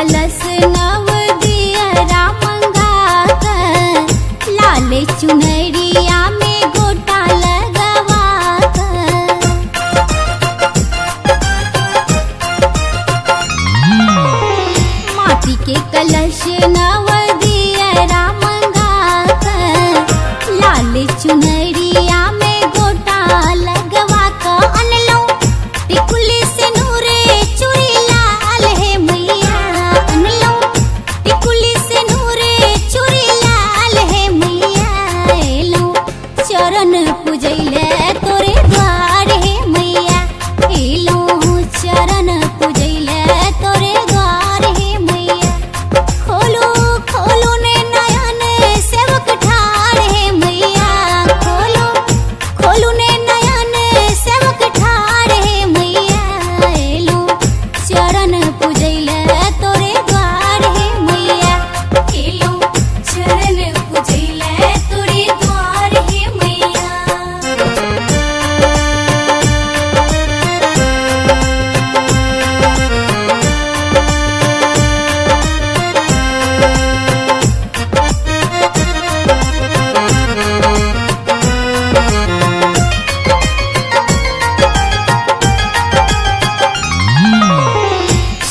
कलश नव दियरा मंगा कर, लाल चुनरिया में गोटा लगवा कर। माटी के कलश नव दियरा मंगा कर, लाल चुनरिया में गोटा लगवा कर। अनलो टिकुली से नूरे चूड़ी लाल है मैया, अनलो टिकुली से नूरे चूड़ी लाल है मैया। एलो चरण पूजैले तोरे द्वार है मैया, एलो चरण पूजैले तोरे द्वार है मैया। खोलो खोलो ने नयन सेवक ठाड़ है मैया, खोलो खोलो ने नयन सेवक ठाड़ है मैया। एलो चरण पूजैले तोरे द्वार है मैया, एलो चरण पूजैले तोरे द्वार है मैया।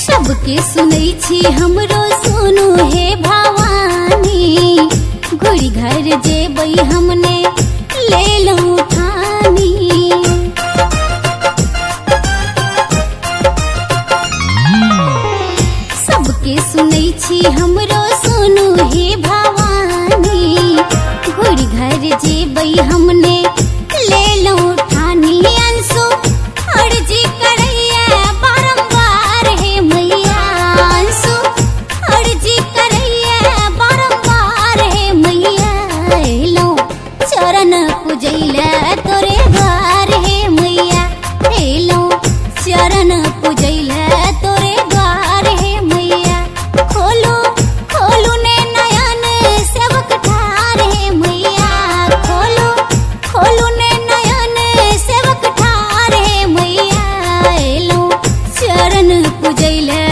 सबके सुनै छी हमरो सुनु हे भवानी, घुरि घर जेबै हमने लेलहुँ ठानी। सबके सुनै छी हमरो सुनु हे भवानी, घुरि घर जेबै हमने लेलहुँ ठानी। अंशु अर्जी करैया बारंबार है मैया, अंशु अर्जी करैया बारंबार है मैया। एलो चरण पूजैले तोरे द्वार है मैया, एलो चरण पूजैले तोरे द्वार है मैया। खोलो खोलो ने नयन सेवक ठाड़ है मैया, खोलो खोलो ने नयन सेवक ठाड़ है मैया। एलो चरण पूजैले